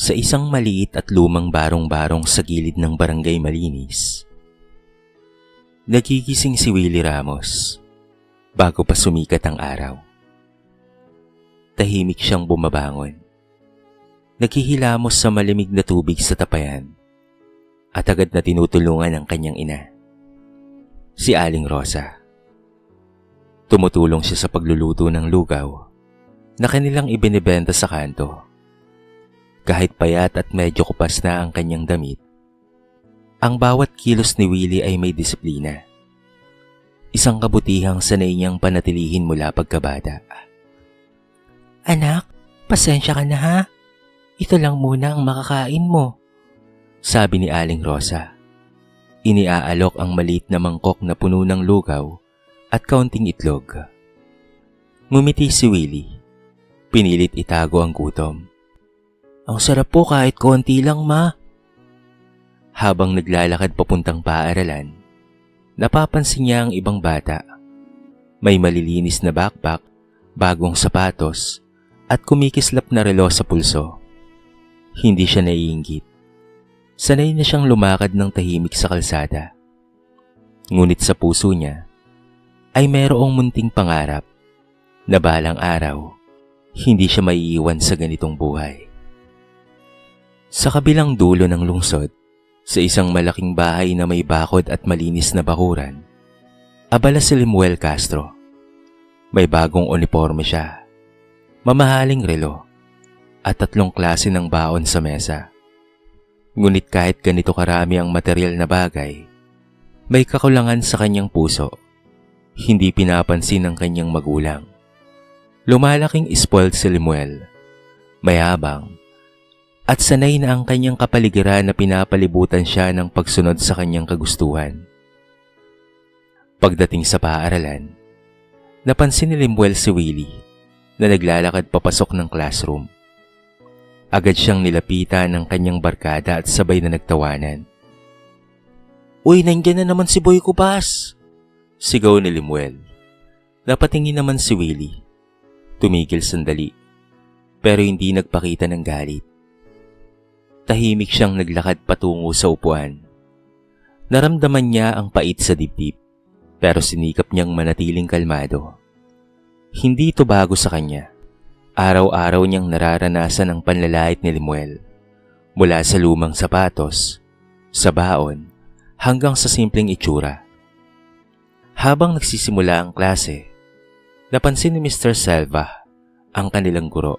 Sa isang maliit at lumang barong-barong sa gilid ng barangay Malinis, nagigising si Willie Ramos bago pa sumikat ang araw. Tahimik siyang bumabangon. Naghihilamos sa malimig na tubig sa tapayan at agad na tinutulungan ang kanyang ina, si Aling Rosa. Tumutulong siya sa pagluluto ng lugaw na kanilang ibinibenta sa kanto. Kahit payat at medyo kupas na ang kanyang damit, ang bawat kilos ni Willie ay may disiplina. Isang kabutihang sanay niyang panatilihin mula pagkabata. "Anak, pasensya ka na ha. Ito lang muna ang makakain mo," sabi ni Aling Rosa. Iniaalok ang maliit na mangkok na puno ng lugaw at kaunting itlog. Ngumiti si Willie. Pinilit itago ang gutom. "Ang sarap po kahit konti lang, ma." Habang naglalakad papuntang paaralan, napapansin niya ang ibang bata. May malilinis na backpack, bagong sapatos, at kumikislap na relo sa pulso. Hindi siya naiinggit. Sanay na siyang lumakad ng tahimik sa kalsada. Ngunit sa puso niya ay mayroong munting pangarap na balang araw, hindi siya maiiwan sa ganitong buhay. Sa kabilang dulo ng lungsod, sa isang malaking bahay na may bakod at malinis na bakuran, abala si Lemuel Castro. May bagong uniforme siya, mamahaling relo, at 3 klase ng baon sa mesa. Ngunit kahit ganito karami ang material na bagay, may kakulangan sa kanyang puso. Hindi pinapansin ng kanyang magulang. Lumalaking spoiled si Lemuel, mayabang, at sanay na ang kanyang kapaligiran na pinapalibutan siya ng pagsunod sa kanyang kagustuhan. Pagdating sa paaralan, napansin ni Lemuel si Willie na naglalakad papasok ng classroom. Agad siyang nilapitan ng kanyang barkada at sabay na nagtawanan. "Uy, nandiyan na naman si Boy Kubas!" sigaw ni Lemuel. Napatingin naman si Willie. Tumigil sandali, pero hindi nagpakita ng galit. Tahimik siyang naglakad patungo sa upuan. Naramdaman niya ang pait sa dibdib, pero sinikap niyang manatiling kalmado. Hindi ito bago sa kanya. Araw-araw niyang nararanasan ang panlalait ni Lemuel. Mula sa lumang sapatos, sa baon, hanggang sa simpleng itsura. Habang nagsisimula ang klase, napansin ni Mr. Selva, ang kanilang guro,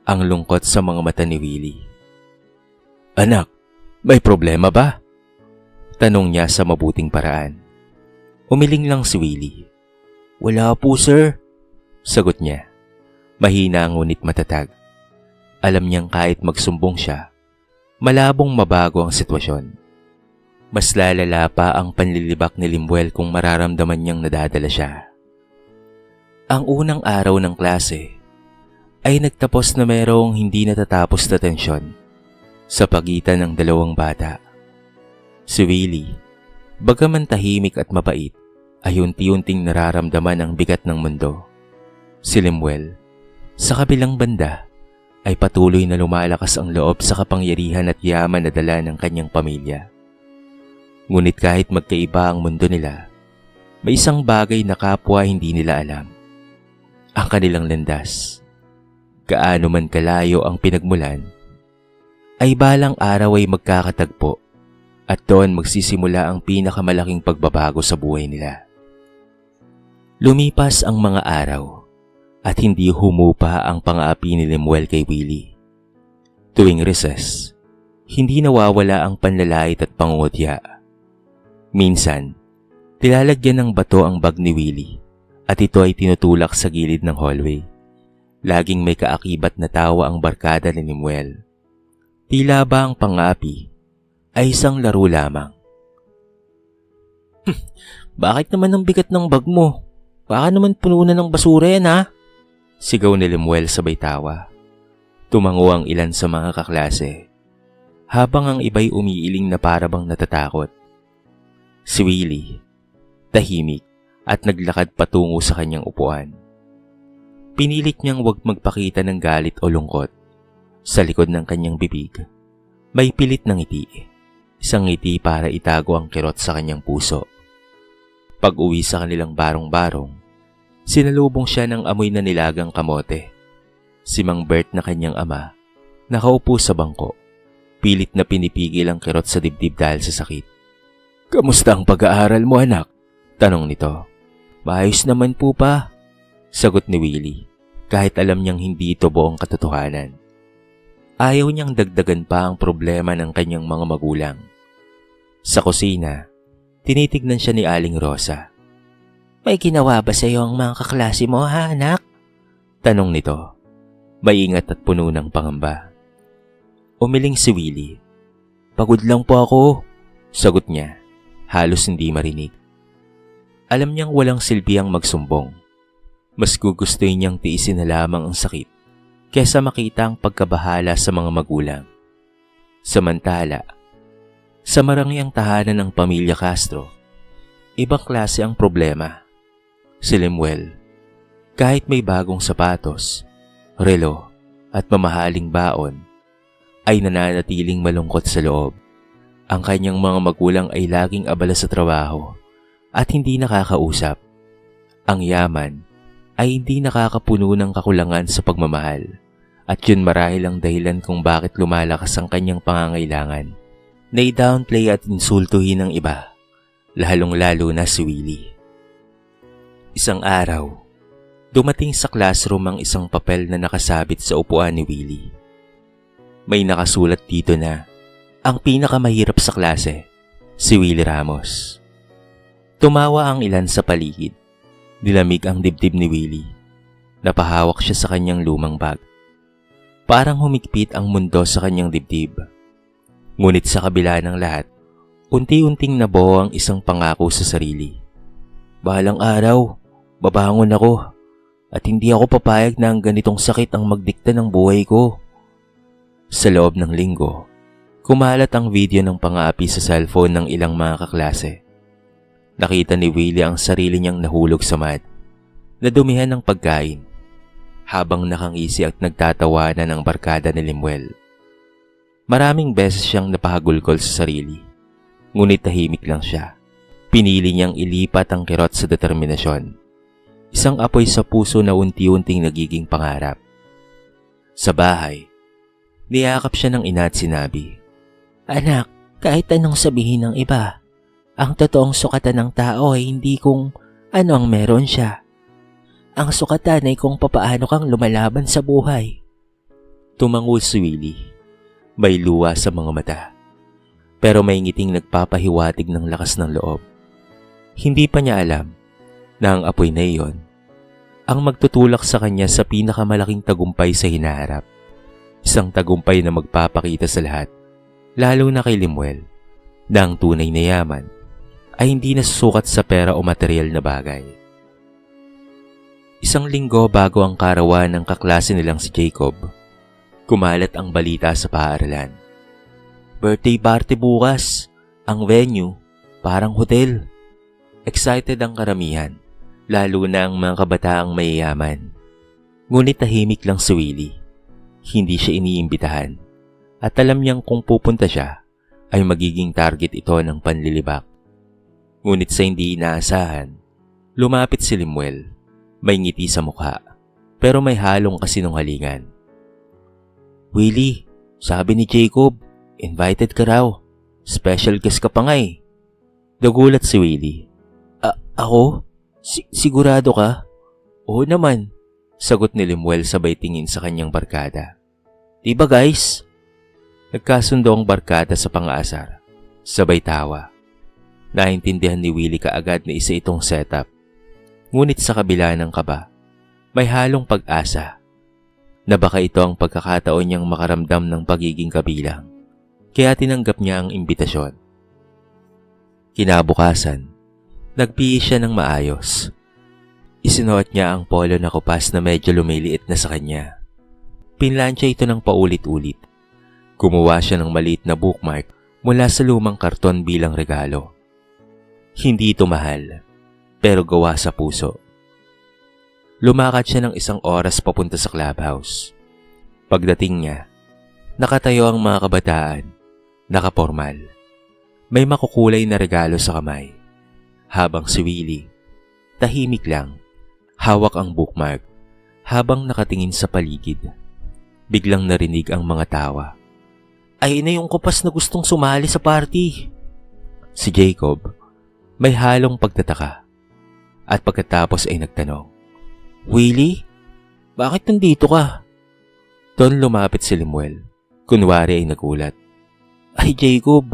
ang lungkot sa mga mata ni Willie. "Anak, may problema ba?" tanong niya sa mabuting paraan. Umiling lang si Willie. "Wala po, sir," sagot niya. Mahina ngunit matatag. Alam niyang kahit magsumbong siya, malabong mabago ang sitwasyon. Mas lalala pa ang panlilibak ni Lemuel kung mararamdaman niyang nadadala siya. Ang unang araw ng klase ay nagtapos na mayroong hindi natatapos na tensyon sa pagitan ng 2 bata. Si Willie, bagaman tahimik at mabait, ay unti-unting nararamdaman ang bigat ng mundo. Si Lemuel, sa kabilang banda, ay patuloy na lumalakas ang loob sa kapangyarihan at yaman na dala ng kanyang pamilya. Ngunit kahit magkaiba ang mundo nila, may isang bagay na kapwa hindi nila alam. Ang kanilang landas, gaano man kalayo ang pinagmulan, ay balang araw ay magkakatagpo at doon magsisimula ang pinakamalaking pagbabago sa buhay nila. Lumipas ang mga araw at hindi humupa ang pang-aapi ni Lemuel kay Willie. Tuwing recess, hindi nawawala ang panlalait at pangungutya. Minsan, tilalagyan ng bato ang bag ni Willie at ito ay tinutulak sa gilid ng hallway. Laging may kaakibat na tawa ang barkada ni Lemuel. Tila ba ang pang-aapi ay isang laro lamang. "Bakit naman ang bigat ng bag mo? Baka naman puno na ng basura yan, ha?" sigaw ni Lemuel sabay tawa. Tumango ang ilan sa mga kaklase, habang ang iba'y umiiling na parabang natatakot. Si Willie, tahimik at naglakad patungo sa kanyang upuan. Pinilit niyang huwag magpakita ng galit o lungkot, Sa likod ng kanyang bibig, may pilit ng ngiti. Isang ngiti para itago ang kirot sa kanyang puso. Pag-uwi sa kanilang barong-barong, sinalubong siya ng amoy na nilagang kamote. Si Mang Bert na kanyang ama, nakaupo sa bangko. Pilit na pinipigil ang kirot sa dibdib dahil sa sakit. "Kamusta ang pag-aaral mo, anak?" tanong nito. "Maayos naman po pa," sagot ni Willie, kahit alam niyang hindi ito buong katotohanan. Ayaw niyang dagdagan pa ang problema ng kanyang mga magulang. Sa kusina, tinitignan siya ni Aling Rosa. "May ginawa ba sa iyo ang mga kaklase mo, ha, anak?" tanong nito. May ingat at puno ng pangamba. Umiling si Willie. "Pagod lang po ako," sagot niya, halos hindi marinig. Alam niyang walang silbi ang magsumbong. Mas gugustuhin niyang tiisin na lamang ang sakit kesa makita ang pagkabahala sa mga magulang. Samantala, sa marangyang tahanan ng pamilya Castro, ibang klase ang problema. Si Lemuel, kahit may bagong sapatos, relo at mamahaling baon, ay nananatiling malungkot sa loob. Ang kanyang mga magulang ay laging abala sa trabaho at hindi nakakausap. Ang yaman ay hindi nakakapuno ng kakulangan sa pagmamahal, at yun marahil ang dahilan kung bakit lumalakas ang kanyang pangangailangan na i-downplay at insultuhin ng iba, lalong-lalo na si Willie. Isang araw, dumating sa classroom ang isang papel na nakasabit sa upuan ni Willie. May nakasulat dito na ang pinakamahirap sa klase, si Willie Ramos. Tumawa ang ilan sa paligid. Nilamig ang dibdib ni Willie. Napahawak siya sa kanyang lumang bag. Parang humigpit ang mundo sa kanyang dibdib. Ngunit sa kabila ng lahat, unti-unting nabuo ang isang pangako sa sarili. "Bahalang araw, babangon ako at hindi ako papayag na ang ganitong sakit ang magdikta ng buhay ko." Sa loob ng linggo, kumalat ang video ng pang-aapi sa cellphone ng ilang mga kaklase. Nakita ni Willie ang sarili niyang nahulog sa mat, nadumihan ng pagkain, habang nakangisi at nagtatawanan ng barkada ni Lemuel. Maraming beses siyang napahagulgol sa sarili, ngunit tahimik lang siya. Pinili niyang ilipat ang kirot sa determinasyon, isang apoy sa puso na unti-unting nagiging pangarap. Sa bahay, niyakap siya ng ina at sinabi, "Anak, kahit anong sabihin ng iba, ang totoong sukatan ng tao ay hindi kung ano ang meron siya. Ang sukatan ay kung papaano kang lumalaban sa buhay." Tumango si Willie. May luha sa mga mata, pero may ngiting nagpapahiwatig ng lakas ng loob. Hindi pa niya alam na ang apoy na iyon ang magtutulak sa kanya sa pinakamalaking tagumpay sa hinaharap. Isang tagumpay na magpapakita sa lahat, lalo na kay Lemuel, na ang tunay na yaman ay hindi nasusukat sa pera o material na bagay. Isang linggo bago ang karawan ng kaklase nilang si Jacob, kumalat ang balita sa paaralan. "Birthday party bukas. Ang venue, parang hotel." Excited ang karamihan, lalo na ang mga kabataang mayayaman. Ngunit tahimik lang si Willie. Hindi siya iniimbitahan, at alam niyang kung pupunta siya, ay magiging target ito ng panlilibak. Ngunit sa hindi inaasahan, lumapit si Lemuel. May ngiti sa mukha, pero may halong kasinungalingan. "Willie, sabi ni Jacob, invited ka raw. Special guest ka pa nga eh." Nagulat si Willie. Ako? Sigurado ka?" "Oo naman," sagot ni Lemuel sabay tingin sa kanyang barkada. "Diba guys?" Nagkasundo ang barkada sa pang-aasar. Sabay tawa. Naintindihan ni Willie kaagad na isa itong setup. Ngunit sa kabila ng kaba, may halong pag-asa na baka ito ang pagkakataon niyang makaramdam ng pagiging kabilang. Kaya tinanggap niya ang imbitasyon. Kinabukasan, nagpihis siya ng maayos. Isinuot niya ang polo na kupas na medyo lumiliit na sa kanya. Pinlansya ito ng paulit-ulit. Gumawa siya ng maliit na bookmark mula sa lumang karton bilang regalo. Hindi ito mahal, pero gawa sa puso. Lumakad siya ng 1 oras papunta sa clubhouse. Pagdating niya, Nakatayo ang mga kabataan, nakapormal. May makukulay na regalo sa kamay. Habang si Willie, tahimik lang, hawak ang bookmark habang nakatingin sa paligid. Biglang narinig ang mga tawa. Ay na yung kupas na gustong sumali sa party. Si Jacob, may halong pagtataka. At pagkatapos ay nagtanong, Willie, bakit nandito ka? Doon lumapit si Lemuel. Kunwari ay nagulat. Ay Jacob,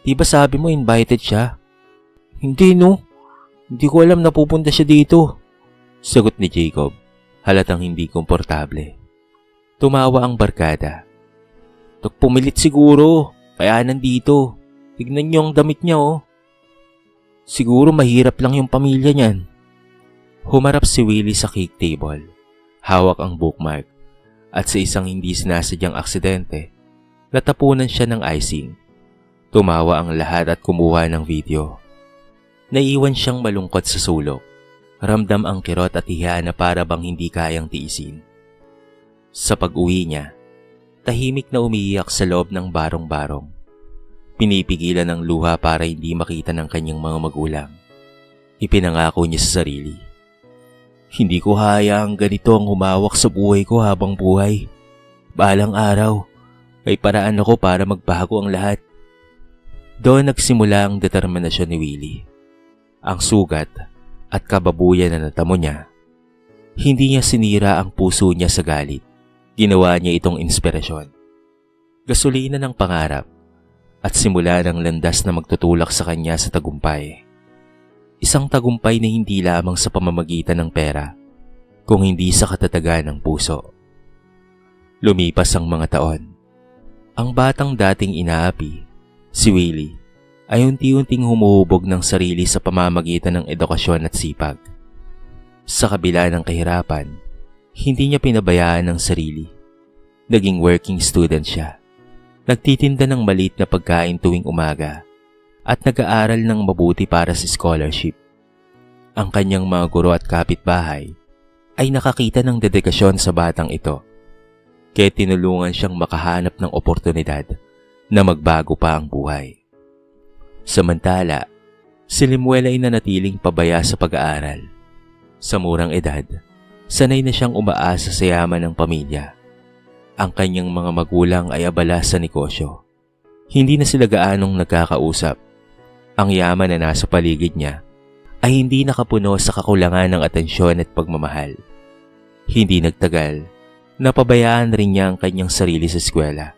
di ba sabi mo invited siya? Hindi no, hindi ko alam na pupunta siya dito. Sagot ni Jacob, halatang hindi komportable. Tumawa ang barkada. Pumilit siguro, kaya nandito. Tignan niyo ang damit niya oh. Siguro mahirap lang yung pamilya niyan. Humarap si Willie sa cake table. Hawak ang bookmark. At sa isang hindi sinasadyang aksidente, natapunan siya ng icing. Tumawa ang lahat at kumuha ng video. Naiwan siyang malungkot sa sulok. Ramdam ang kirot at hiya na para bang hindi kayang tiisin. Sa pag-uwi niya, tahimik na umiiyak sa loob ng barong-barong. Pinipigilan ang luha para hindi makita ng kanyang mga magulang. Ipinangako niya sa sarili. Hindi ko hayaang ganito ang humawak sa buhay ko habang buhay. Balang araw, may paraan ako para magbago ang lahat. Doon nagsimula ang determinasyon ni Willie. Ang sugat at kababuyan na natamo niya. Hindi niya sinira ang puso niya sa galit. Ginawa niya itong inspirasyon. Gasolina ng pangarap at simula ng landas na magtutulak sa kanya sa tagumpay. Isang tagumpay na hindi lamang sa pamamagitan ng pera, kung hindi sa katatagan ng puso. Lumipas ang mga taon. Ang batang dating inaapi, si Willie, ay unti-unting humuhubog ng sarili sa pamamagitan ng edukasyon at sipag. Sa kabila ng kahirapan, hindi niya pinabayaan ang sarili. Naging working student siya. Nagtitinda ng maliit na pagkain tuwing umaga at nag-aaral ng mabuti para sa scholarship. Ang kanyang mga guro at kapitbahay ay nakakita ng dedikasyon sa batang ito, kaya tinulungan siyang makahanap ng oportunidad na magbago pa ang buhay. Samantala, si Lemuel ay nanatiling pabaya sa pag-aaral. Sa murang edad, sanay na siyang umaasa sa yaman ng pamilya. Ang kanyang mga magulang ay abala sa negosyo. Hindi na sila gaanong nagkakausap. Ang yaman na nasa paligid niya ay hindi nakapuno sa kakulangan ng atensyon at pagmamahal. Hindi nagtagal, napabayaan rin niya ang kanyang sarili sa eskwela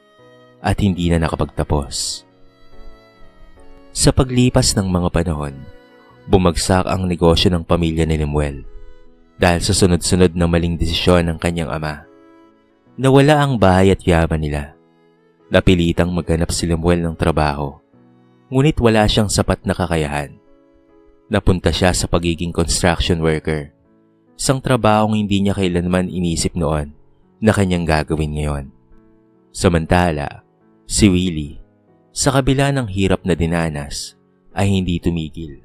at hindi na nakapagtapos. Sa paglipas ng mga panahon, bumagsak ang negosyo ng pamilya ni Lemuel dahil sa sunod-sunod na maling desisyon ng kanyang ama. Nawala ang bahay at yaman nila. Napilitang maghanap si Lemuel ng trabaho, ngunit wala siyang sapat na kakayahan. Napunta siya sa pagiging construction worker, isang trabahong hindi niya kailanman inisip noon na kanyang gagawin ngayon. Samantala, si Willie, sa kabila ng hirap na dinanas, ay hindi tumigil.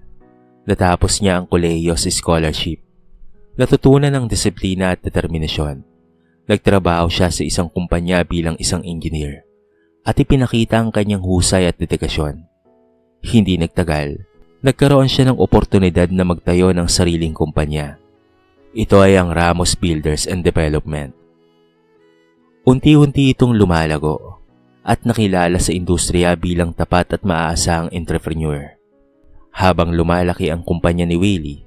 Natapos niya ang kolehiyo sa scholarship. Natutunan ng disiplina at determinasyon. Nagtrabaho siya sa isang kumpanya bilang isang engineer at ipinakita ang kanyang husay at dedikasyon. Hindi nagtagal, nagkaroon siya ng oportunidad na magtayo ng sariling kumpanya. Ito ay ang Ramos Builders and Development. Unti-unti itong lumalago at nakilala sa industriya bilang tapat at maaasahang entrepreneur. Habang lumalaki ang kumpanya ni Willie,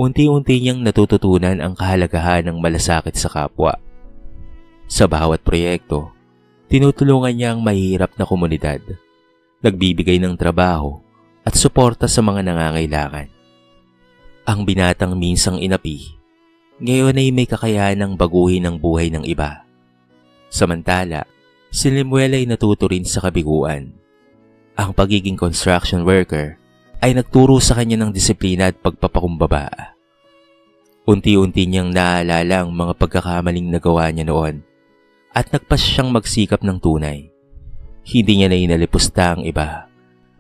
unti-unti niyang natututunan ang kahalagahan ng malasakit sa kapwa. Sa bawat proyekto, tinutulungan niya ang mahihirap na komunidad, nagbibigay ng trabaho at suporta sa mga nangangailangan. Ang binatang minsang inapi, ngayon ay may kakayanang baguhin ang buhay ng iba. Samantala, si Lemuel ay natuto rin sa kabiguan. Ang pagiging construction worker ay nagturo sa kanya ng disiplina at pagpapakumbaba. Unti-unti niyang naalala ang mga pagkakamaling nagawa niya noon at nagpas siyang magsikap ng tunay. Hindi niya na inalipusta ang iba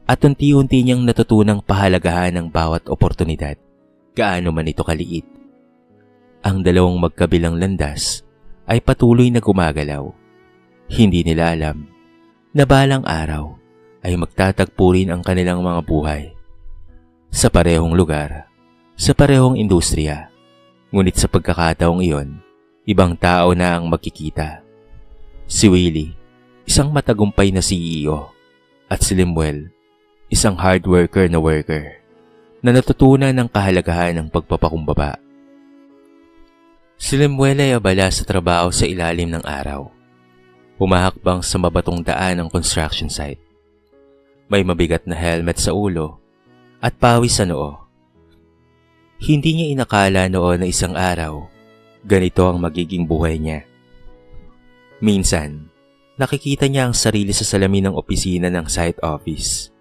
at unti-unti niyang natutunang pahalagahan ng bawat oportunidad, gaano man ito kaliit. Ang dalawang magkabilang landas ay patuloy na gumagalaw. Hindi nila alam na balang araw ay magtatagpo rin ang kanilang mga buhay sa parehong lugar, sa parehong industriya. Ngunit sa pagkakataong iyon, ibang tao na ang makikita. Si Willie, isang matagumpay na CEO, at si Lemuel, isang hard worker na natutunan ng kahalagahan ng pagpapakumbaba. Si Lemuel ay abala sa trabaho sa ilalim ng araw. Humahakbang sa mabatong daan ng construction site. May mabigat na helmet sa ulo at pawis sa noo. Hindi niya inakala noon na isang araw, ganito ang magiging buhay niya. Minsan, nakikita niya ang sarili sa salamin ng opisina ng site office.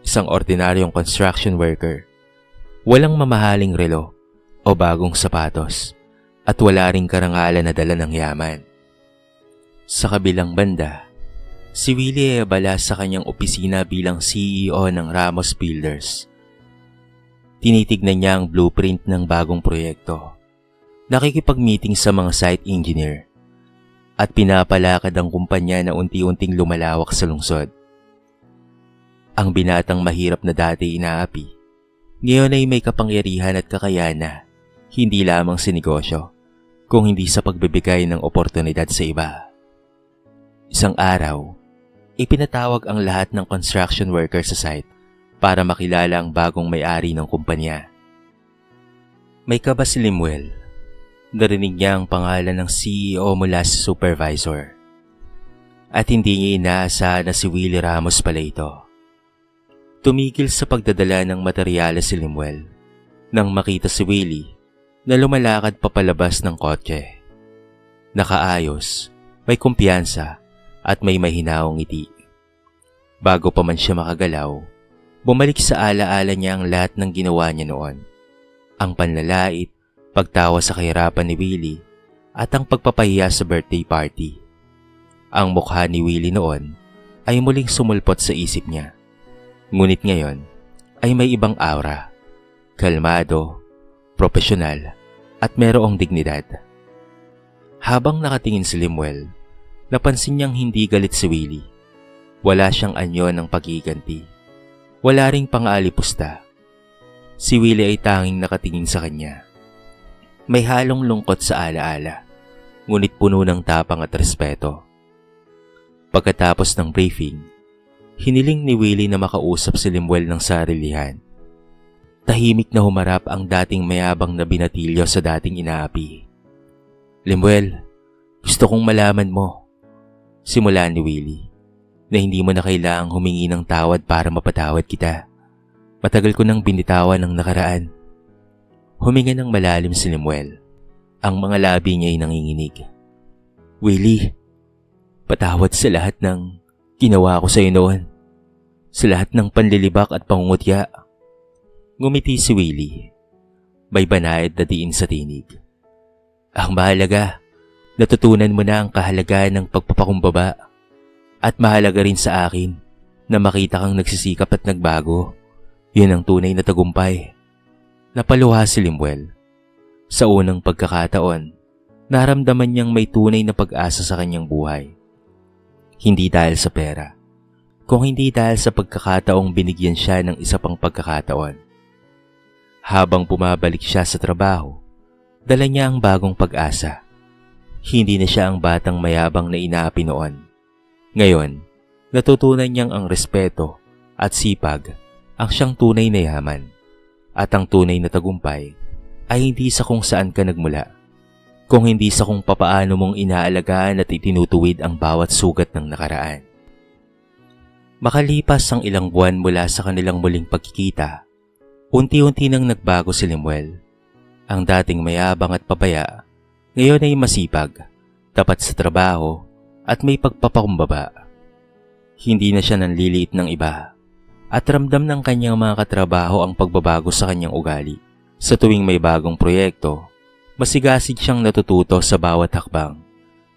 Isang ordinaryong construction worker. Walang mamahaling relo o bagong sapatos at wala ring karangalan na dala ng yaman. Sa kabilang banda, si Willie ay abala sa kanyang opisina bilang CEO ng Ramos Builders. Tinitignan niya ang blueprint ng bagong proyekto. Nakikipag-meeting sa mga site engineer at pinapalakad ang kumpanya na unti-unting lumalawak sa lungsod. Ang binatang mahirap na dati inaapi, ngayon ay may kapangyarihan at kakayana, hindi lamang sa negosyo, kung hindi sa pagbibigay ng oportunidad sa iba. Isang araw, ipinatawag ang lahat ng construction workers sa site para makilala ang bagong may-ari ng kumpanya. May kaba si Lemuel. Narinig niya ang pangalan ng CEO mula sa supervisor. At hindi niya inaasahan na si Willie Ramos pala ito. Tumigil sa pagdadala ng materyales si Lemuel nang makita si Willie na lumalakad papalabas ng kotse. Nakaayos, may kumpiyansa at may mahinaong ngiti. Bago pa man siya makagalaw, bumalik sa alaala niya ang lahat ng ginawa niya noon. Ang panlalait, pagtawa sa kahirapan ni Willie, at ang pagpapahiya sa birthday party. Ang mukha ni Willie noon ay muling sumulpot sa isip niya. Ngunit ngayon ay may ibang aura. Kalmado, propesyonal, at merong dignidad. Habang nakatingin si Lemuel, napansin niyang hindi galit si Willie. Wala siyang anyo ng pagiganti. Wala ring pang-aalipusta. Si Willie ay tanging nakatingin sa kanya. May halong lungkot sa alaala, ngunit puno ng tapang at respeto. Pagkatapos ng briefing, hiniling ni Willie na makausap si Lemuel ng sarilihan. Tahimik na humarap ang dating mayabang na binatilyo sa dating inaapi. Lemuel, gusto kong malaman mo, simula ni Willie, na hindi mo na kailangang humingi ng tawad para mapatawad kita. Matagal ko nang binitawan ng nakaraan. Huminga ng malalim si Lemuel. Ang mga labi niya ay nanginginig. Willie, patawad sa lahat ng ginawa ko sa iyo noon. Sa lahat ng panlilibak at pangungutya. Ngumiti si Willie. May banayad na diin sa tinig. Ang mahalaga, natutunan mo na ang kahalagahan ng pagpapakumbaba. At mahalaga rin sa akin na makita kang nagsisikap at nagbago. Yun ang tunay na tagumpay. Napaluha si Lemuel. Sa unang pagkakataon, naramdaman niyang may tunay na pag-asa sa kanyang buhay. Hindi dahil sa pera, kung hindi dahil sa pagkakataong binigyan siya ng isa pang pagkakataon. Habang bumabalik siya sa trabaho, dala niya ang bagong pag-asa. Hindi na siya ang batang mayabang na inaapi noon. Ngayon, natutunan niyang ang respeto at sipag ang siyang tunay na yaman. At ang tunay na tagumpay ay hindi sa kung saan ka nagmula, kung hindi sa kung papaano mong inaalagaan at itinutuwid ang bawat sugat ng nakaraan. Makalipas ang ilang buwan mula sa kanilang muling pagkikita, unti-unti nang nagbago si Lemuel. Ang dating mayabang at pabaya, ngayon ay masipag, tapat sa trabaho, at may pagpapakumbaba. Hindi na siya nanliliit ng iba at ramdam ng kanyang mga katrabaho ang pagbabago sa kanyang ugali. Sa tuwing may bagong proyekto, masigasig siyang natututo sa bawat hakbang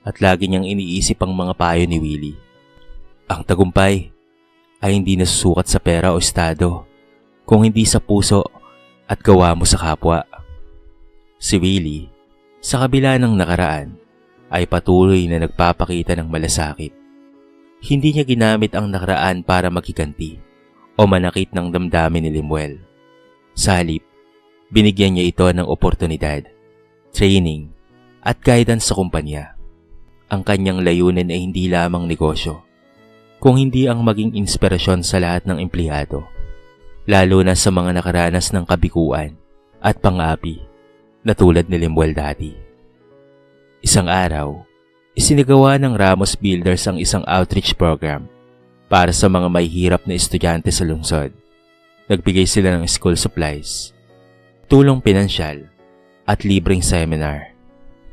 at lagi niyang iniisip ang mga payo ni Willie. Ang tagumpay ay hindi nasusukat sa pera o estado, kung hindi sa puso at gawa mo sa kapwa. Si Willie, sa kabila ng nakaraan, ay patuloy na nagpapakita ng malasakit. Hindi niya ginamit ang nakaraan para maghiganti o manakit ng damdamin ni Lemuel. Sa halip, binigyan niya ito ng oportunidad, training, at guidance sa kumpanya. Ang kanyang layunin ay hindi lamang negosyo, kung hindi ang maging inspirasyon sa lahat ng empleyado, lalo na sa mga nakaranas ng kabiguan at pang-api na tulad ni Lemuel dati. Isang araw, isinagawa ng Ramos Builders ang isang outreach program para sa mga may hirap na estudyante sa lungsod. Nagbigay sila ng school supplies, tulong pinansyal, at libreng seminar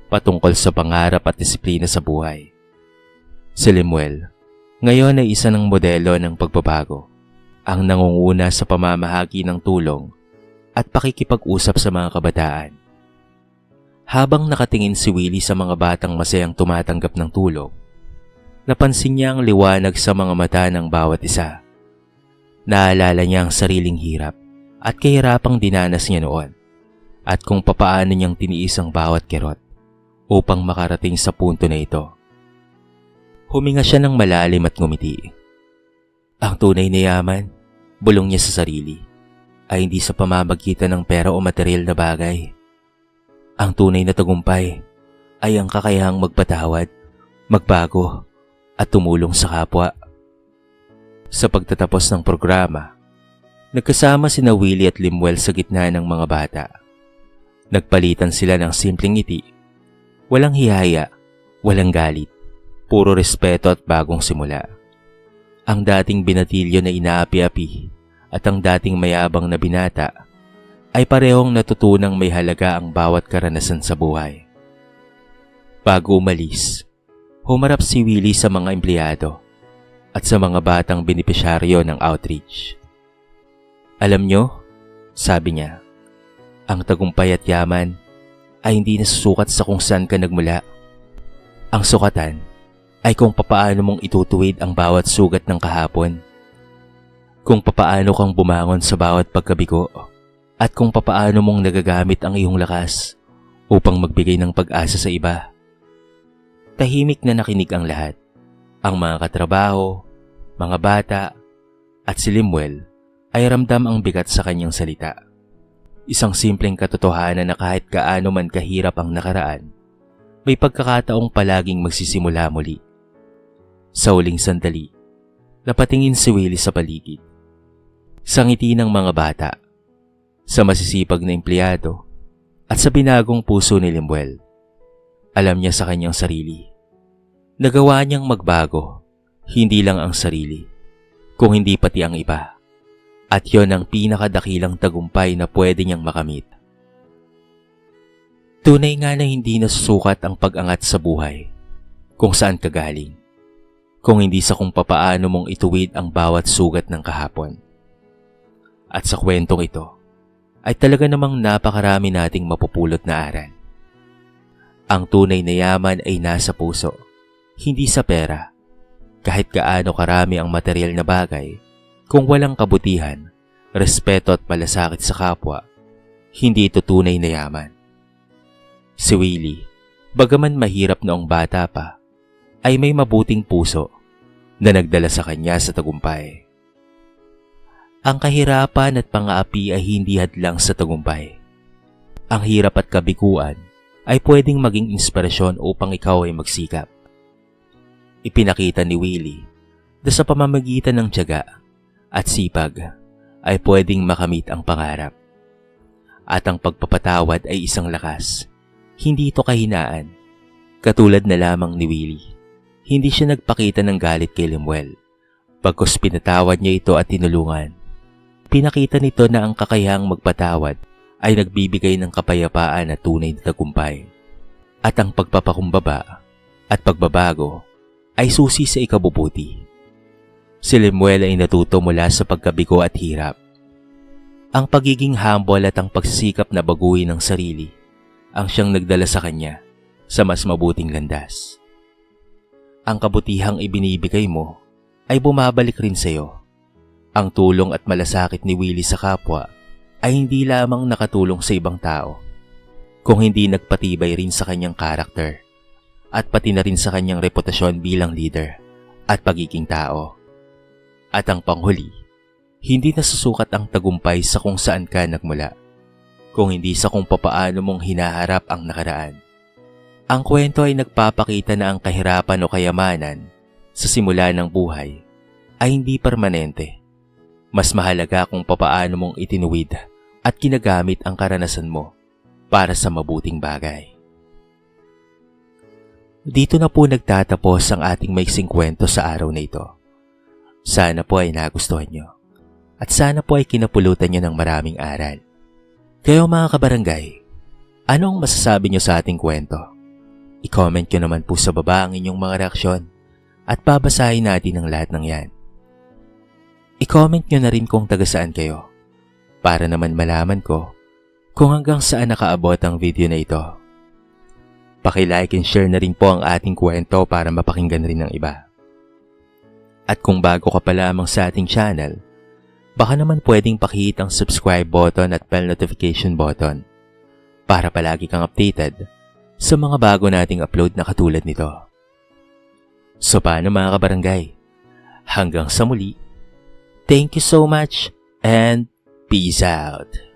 patungkol sa pangarap at disiplina sa buhay. Si Lemuel, ngayon ay isa ng modelo ng pagbabago, ang nangunguna sa pamamahagi ng tulong at pakikipag-usap sa mga kabataan. Habang nakatingin si Willie sa mga batang masayang tumatanggap ng tulong, napansin niya ang liwanag sa mga mata ng bawat isa. Naalala niya ang sariling hirap at kahirapang dinanas niya noon at kung papaano niyang tiniis ang bawat kirot upang makarating sa punto na ito. Huminga siya ng malalim at ngumiti. Ang tunay na yaman, bulong niya sa sarili, ay hindi sa pamamagitan ng pera o material na bagay. Ang tunay na tagumpay ay ang kakayahang magpatawad, magbago, at tumulong sa kapwa. Sa pagtatapos ng programa, nagkasama sina Willie at Lemuel sa gitna ng mga bata. Nagpalitan sila ng simpleng ngiti, walang hiyaya, walang galit, puro respeto at bagong simula. Ang dating binatilyo na inaapi-api at ang dating mayabang na binata ay parehong natutunang may halaga ang bawat karanasan sa buhay. Bago umalis, humarap si Willie sa mga empleyado at sa mga batang benepisyaryo ng outreach. Alam nyo, sabi niya, ang tagumpay at yaman ay hindi nasusukat sa kung saan ka nagmula. Ang sukatan ay kung papaano mong itutuwid ang bawat sugat ng kahapon, kung papaano kang bumangon sa bawat pagkabigo, at kung papaano mong nagagamit ang iyong lakas upang magbigay ng pag-asa sa iba. Tahimik na nakinig ang lahat, ang mga katrabaho, mga bata, at si Lemuel ay ramdam ang bigat sa kanyang salita. Isang simpleng katotohanan na kahit gaano man kahirap ang nakaraan, may pagkakataong palaging magsisimula muli. Sa huling sandali, napatingin si Willie sa paligid. Sa ngiti ng mga bata, sa masisipag na empleyado, at sa binagong puso ni Lemuel, alam niya sa kanyang sarili. Nagawa niyang magbago, hindi lang ang sarili, kung hindi pati ang iba. At yon ang pinakadakilang tagumpay na pwede niyang makamit. Tunay nga na hindi nasusukat ang pag-angat sa buhay kung saan ka galing, kung hindi sa kung papaano mong ituwid ang bawat sugat ng kahapon. At sa kwentong ito, ay talaga namang napakarami nating mapupulot na aral. Ang tunay na yaman ay nasa puso, hindi sa pera. Kahit gaano karami ang material na bagay, kung walang kabutihan, respeto at malasakit sa kapwa, hindi ito tunay na yaman. Si Willie, bagaman mahirap noong bata pa, ay may mabuting puso na nagdala sa kanya sa tagumpay. Ang kahirapan at pang-aapi ay hindi hadlang sa tagumpay. Ang hirap at kabiguan ay pwedeng maging inspirasyon upang ikaw ay magsikap. Ipinakita ni Willie na sa pamamagitan ng tiyaga at sipag ay pwedeng makamit ang pangarap. At ang pagpapatawad ay isang lakas, hindi ito kahinaan. Katulad na lamang ni Willie, hindi siya nagpakita ng galit kay Lemuel. Pagkos pinatawad niya ito at tinulungan, pinakita nito na ang kakayahang magpatawad ay nagbibigay ng kapayapaan at tunay na tagumpay. At ang pagpapakumbaba at pagbabago ay susi sa ikabubuti. Si Lemuel ay natuto mula sa pagkabigo at hirap. Ang pagiging humble at ang pagsisikap na baguhin ang sarili ang siyang nagdala sa kanya sa mas mabuting landas. Ang kabutihang ibinibigay mo ay bumabalik rin sa iyo. Ang tulong at malasakit ni Willie sa kapwa ay hindi lamang nakatulong sa ibang tao, kung hindi nagpatibay rin sa kanyang karakter at pati na rin sa kanyang reputasyon bilang leader at pagiging tao. At ang panghuli, hindi nasusukat ang tagumpay sa kung saan ka nagmula, kung hindi sa kung papaano mong hinaharap ang nakaraan. Ang kwento ay nagpapakita na ang kahirapan o kayamanan sa simula ng buhay ay hindi permanente. Mas mahalaga kung papaano mong itinuwid at ginagamit ang karanasan mo para sa mabuting bagay. Dito na po nagtatapos ang ating maiksing kwento sa araw na ito. Sana po ay nagustuhan nyo at sana po ay kinapulutan nyo ng maraming aral. Kayo mga kabarangay, anong masasabi nyo sa ating kwento? I-comment nyo naman po sa baba ang inyong mga reaksyon at babasahin natin ang lahat ng yan. I-comment nyo na rin kung taga saan kayo para naman malaman ko kung hanggang saan nakaabot ang video na ito. Paki-like and share na rin po ang ating kwento para mapakinggan rin ng iba. At kung bago ka pa lamang sa ating channel, baka naman pwedeng pakihit ang subscribe button at bell notification button para palagi kang updated sa mga bago nating upload na katulad nito. So paano mga kabarangay? Hanggang sa muli, thank you so much and peace out!